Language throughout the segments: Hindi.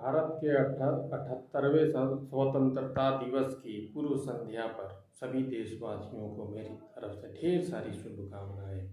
भारत के 78वें स्वतंत्रता दिवस की पूर्व संध्या पर सभी देशवासियों को मेरी तरफ से ढेर सारी शुभकामनाएं।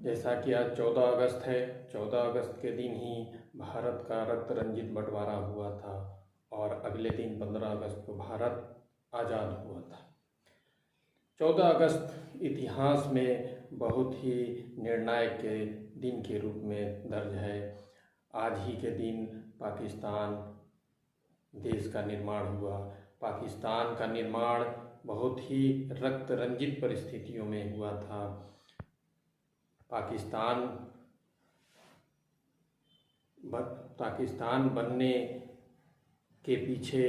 जैसा कि आज 14 अगस्त है, 14 अगस्त के दिन ही भारत का रक्त रंजित बंटवारा हुआ था और अगले दिन 15 अगस्त को भारत आज़ाद हुआ था। 14 अगस्त इतिहास में बहुत ही निर्णायक के दिन के रूप में दर्ज है। आज ही के दिन पाकिस्तान देश का निर्माण हुआ। पाकिस्तान का निर्माण बहुत ही रक्त रंजित परिस्थितियों में हुआ था। पाकिस्तान बनने के पीछे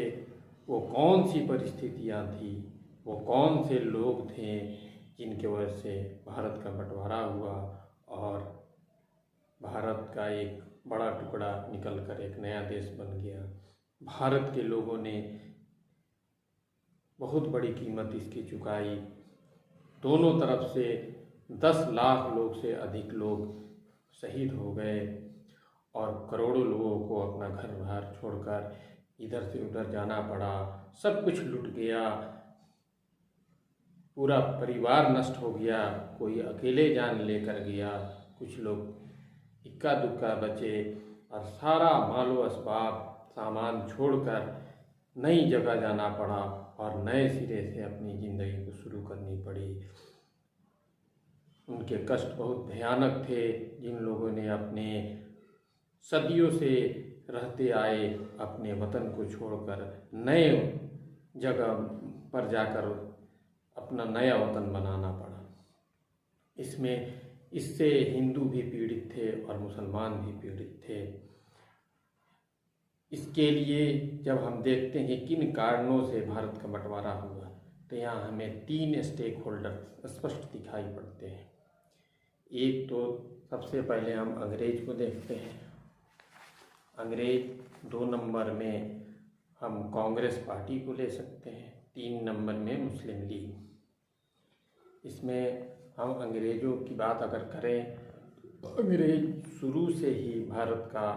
वो कौन सी परिस्थितियाँ थी, वो कौन से लोग थे जिनके वजह से भारत का बंटवारा हुआ और भारत का एक बड़ा टुकड़ा निकलकर एक नया देश बन गया। भारत के लोगों ने बहुत बड़ी कीमत इसकी चुकाई। दोनों तरफ से 10 लाख लोग से अधिक लोग शहीद हो गए और करोड़ों लोगों को अपना घर बार छोड़कर इधर से उधर जाना पड़ा। सब कुछ लुट गया, पूरा परिवार नष्ट हो गया, कोई अकेले जान लेकर गया, कुछ लोग इक्का दुक्का बचे और सारा मालो असबाब सामान छोड़कर नई जगह जाना पड़ा और नए सिरे से अपनी ज़िंदगी को शुरू करनी पड़ी। उनके कष्ट बहुत भयानक थे। जिन लोगों ने अपने सदियों से रहते आए अपने वतन को छोड़कर नए जगह पर जाकर अपना नया वतन बनाना पड़ा। इससे हिंदू भी पीड़ित थे और मुसलमान भी पीड़ित थे। इसके लिए जब हम देखते हैं किन कारणों से भारत का बंटवारा हुआ, तो यहाँ हमें 3 स्टेक होल्डर स्पष्ट दिखाई पड़ते हैं। एक तो सबसे पहले हम अंग्रेज को देखते हैं। अंग्रेज 2 नंबर में हम कांग्रेस पार्टी को ले सकते हैं, 3 नंबर में मुस्लिम लीग। इसमें हम अंग्रेज़ों की बात अगर करें तो अंग्रेज शुरू से ही भारत का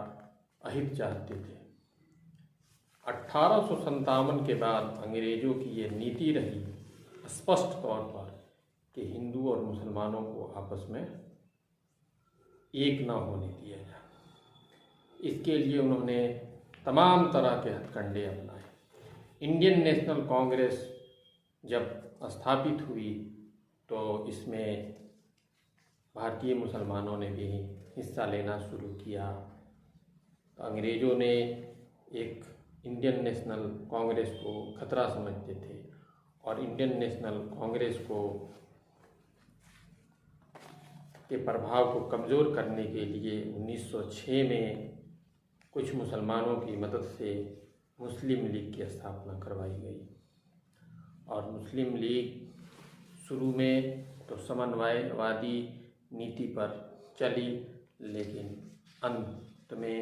अहित चाहते थे। 1857 के बाद अंग्रेज़ों की ये नीति रही स्पष्ट तौर पर कि हिंदू और मुसलमानों को आपस में एक ना होने दिया जाए। इसके लिए उन्होंने तमाम तरह के हथकंडे अपनाए। इंडियन नेशनल कांग्रेस जब स्थापित हुई तो इसमें भारतीय मुसलमानों ने भी हिस्सा लेना शुरू किया। तो अंग्रेज़ों ने एक इंडियन नेशनल कांग्रेस को खतरा समझते थे और इंडियन नेशनल कांग्रेस के प्रभाव को कमज़ोर करने के लिए 1906 में कुछ मुसलमानों की मदद से मुस्लिम लीग की स्थापना करवाई गई। और मुस्लिम लीग शुरू में तो समन्वयवादी नीति पर चली, लेकिन अंत में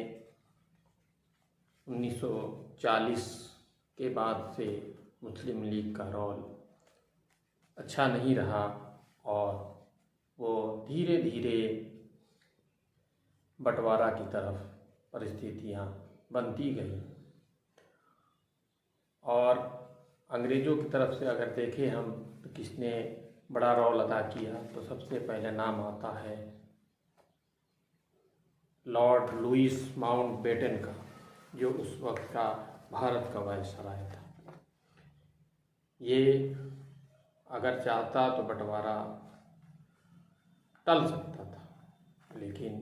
1940 के बाद से मुस्लिम लीग का रोल अच्छा नहीं रहा और वो धीरे धीरे बंटवारा की तरफ परिस्थितियां बनती गई। और अंग्रेज़ों की तरफ से अगर देखें हम तो किसने बड़ा रोल अदा किया, तो सबसे पहले नाम आता है लॉर्ड लुईस माउंटबेटन का, जो उस वक्त का भारत का वायसराय था। ये अगर चाहता तो बंटवारा टल सकता था, लेकिन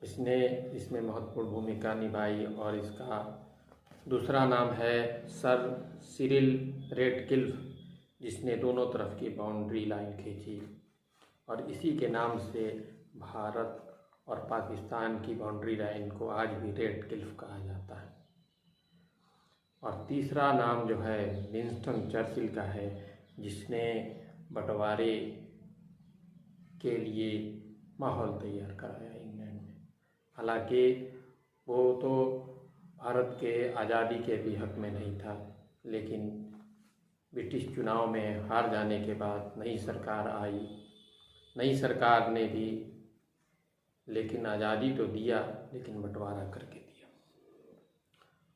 इसने इसमें महत्वपूर्ण भूमिका निभाई। और इसका दूसरा नाम है सर सिरिल रेडक्लिफ, जिसने दोनों तरफ की बाउंड्री लाइन खींची और इसी के नाम से भारत और पाकिस्तान की बाउंड्री लाइन को आज भी रेडक्लिफ कहा जाता है। और तीसरा नाम जो है विंस्टन चर्चिल का है, जिसने बंटवारे के लिए माहौल तैयार कराया इंग्लैंड में। हालांकि वो तो भारत के आज़ादी के भी हक में नहीं था, लेकिन ब्रिटिश चुनाव में हार जाने के बाद नई सरकार आई। नई सरकार ने भी लेकिन आज़ादी तो दिया, लेकिन बंटवारा करके दिया।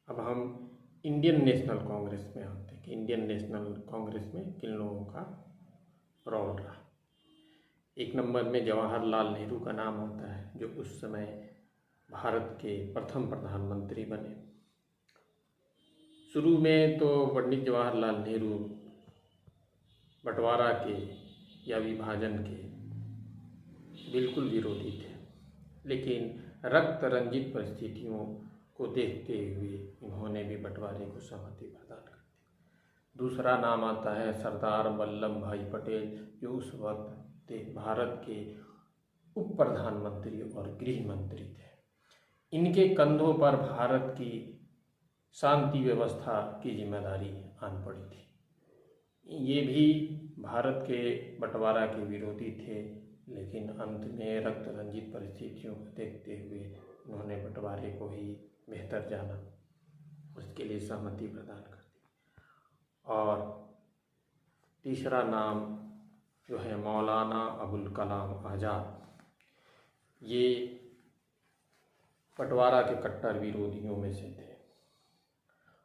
अब हम इंडियन नेशनल कांग्रेस में आते हैं कि इंडियन नेशनल कांग्रेस में किन लोगों का रोल रहा। एक नंबर में जवाहरलाल नेहरू का नाम आता है, जो उस समय भारत के प्रथम प्रधानमंत्री बने। शुरू में तो पंडित जवाहरलाल नेहरू बंटवारा के या विभाजन के बिल्कुल विरोधी थे, लेकिन रक्त रंजित परिस्थितियों को देखते हुए इन्होंने भी बंटवारे को सहमति प्रदान कर दी। दूसरा नाम आता है सरदार वल्लभ भाई पटेल, जो उस वक्त भारत के उप प्रधानमंत्री और गृह मंत्री थे। इनके कंधों पर भारत की शांति व्यवस्था की जिम्मेदारी आन पड़ी थी। ये भी भारत के बंटवारा के विरोधी थे, लेकिन अंत में रक्त रंजित परिस्थितियों को देखते हुए उन्होंने बंटवारे को ही बेहतर जाना, उसके लिए सहमति प्रदान कर दी। और तीसरा नाम जो है मौलाना अबुल कलाम आज़ाद, ये बंटवारा के कट्टर विरोधियों में से थे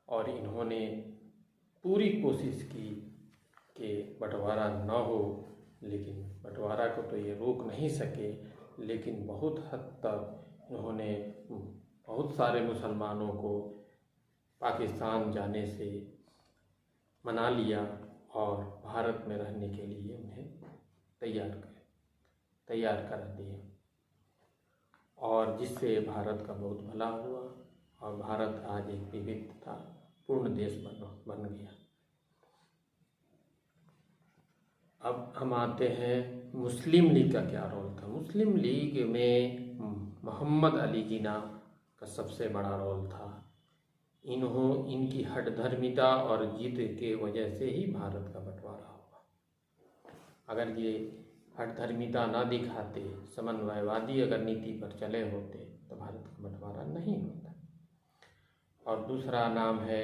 और इन्होंने पूरी कोशिश की कि बंटवारा न हो, लेकिन बंटवारा को तो ये रोक नहीं सके, लेकिन बहुत हद तक उन्होंने बहुत सारे मुसलमानों को पाकिस्तान जाने से मना लिया और भारत में रहने के लिए उन्हें तैयार कर दिए, और जिससे भारत का बहुत भला हुआ और भारत आज एक विविधता पूर्ण देश बन गया। अब हम आते हैं मुस्लिम लीग का क्या रोल था। मुस्लिम लीग में मोहम्मद अली जिन्ना का सबसे बड़ा रोल था। इनकी हठधर्मिता और जिद के वजह से ही भारत का बंटवारा हुआ। अगर ये हठधर्मिता ना दिखाते, समन्वयवादी अगर नीति पर चले होते, तो भारत का बंटवारा नहीं होता। और दूसरा नाम है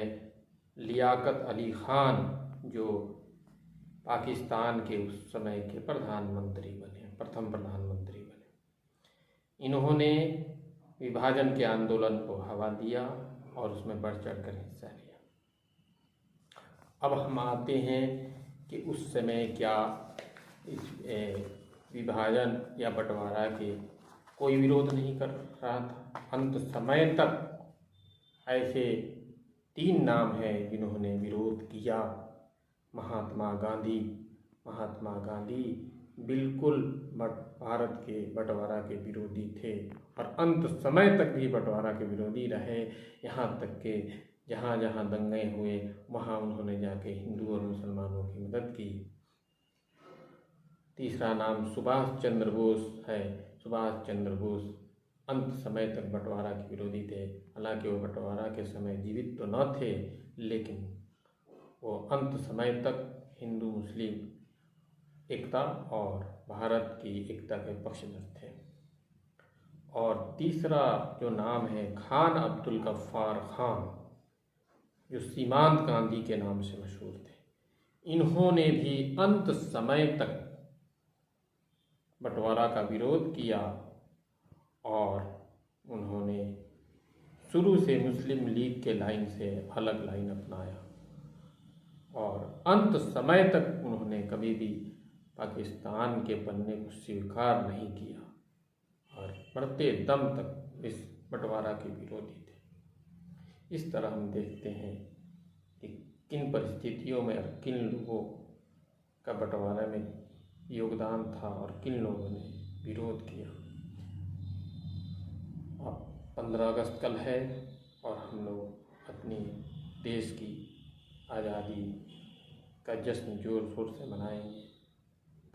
लियाकत अली खान, जो पाकिस्तान के उस समय के प्रधानमंत्री बने, प्रथम प्रधानमंत्री बने। इन्होंने विभाजन के आंदोलन को हवा दिया और उसमें बढ़ चढ़ कर हिस्सा लिया। अब हम आते हैं कि उस समय क्या इस विभाजन या बंटवारा के कोई विरोध नहीं कर रहा था। अंत समय तक ऐसे 3 नाम हैं जिन्होंने विरोध किया। महात्मा गांधी बिल्कुल भारत के बंटवारा के विरोधी थे और अंत समय तक भी बंटवारा के विरोधी रहे। यहाँ तक कि जहाँ जहाँ दंगे हुए वहाँ उन्होंने जाके हिंदू और मुसलमानों की मदद की। तीसरा नाम सुभाष चंद्र बोस है। सुभाष चंद्र बोस अंत समय तक बंटवारा के विरोधी थे। हालांकि वो बंटवारा के समय जीवित तो न थे, लेकिन वो अंत समय तक हिंदू मुस्लिम एकता और भारत की एकता के पक्षधर थे। और तीसरा जो नाम है खान अब्दुल गफ्फार खान, जो सीमांत गांधी के नाम से मशहूर थे। इन्होंने भी अंत समय तक बंटवारा का विरोध किया और उन्होंने शुरू से मुस्लिम लीग के लाइन से अलग लाइन अपनाया और अंत समय तक उन्होंने कभी भी पाकिस्तान के बनने को स्वीकार नहीं किया और मरते दम तक इस बंटवारा के विरोधी थे। इस तरह हम देखते हैं कि किन परिस्थितियों में और किन लोगों का बंटवारे में योगदान था और किन लोगों ने विरोध किया। अब 15 अगस्त कल है और हम लोग अपने देश की आज़ादी का जश्न जोर शोर से मनाएंगे,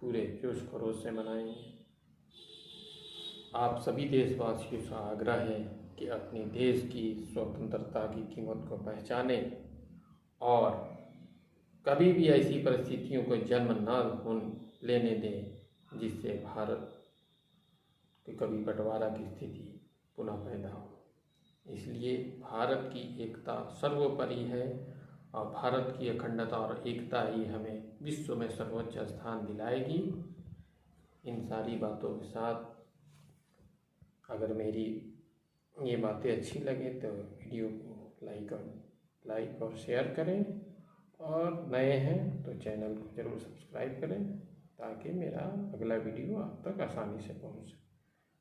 पूरे जोश खरोश से मनाएंगे। आप सभी देशवासियों से आग्रह है कि अपने देश की स्वतंत्रता की कीमत को पहचानें और कभी भी ऐसी परिस्थितियों को जन्म न लेने दें जिससे भारत की कभी बंटवारा की स्थिति पुनः पैदा हो। इसलिए भारत की एकता सर्वोपरि है और भारत की अखंडता और एकता ही हमें विश्व में सर्वोच्च स्थान दिलाएगी। इन सारी बातों के साथ अगर मेरी ये बातें अच्छी लगे तो वीडियो को लाइक और शेयर करें, और नए हैं तो चैनल को ज़रूर सब्सक्राइब करें ताकि मेरा अगला वीडियो आप तक आसानी से पहुंच सके।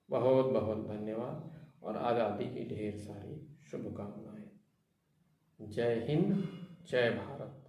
बहुत बहुत धन्यवाद और आज़ादी की ढेर सारी शुभकामनाएं। जय हिंद, जय भारत।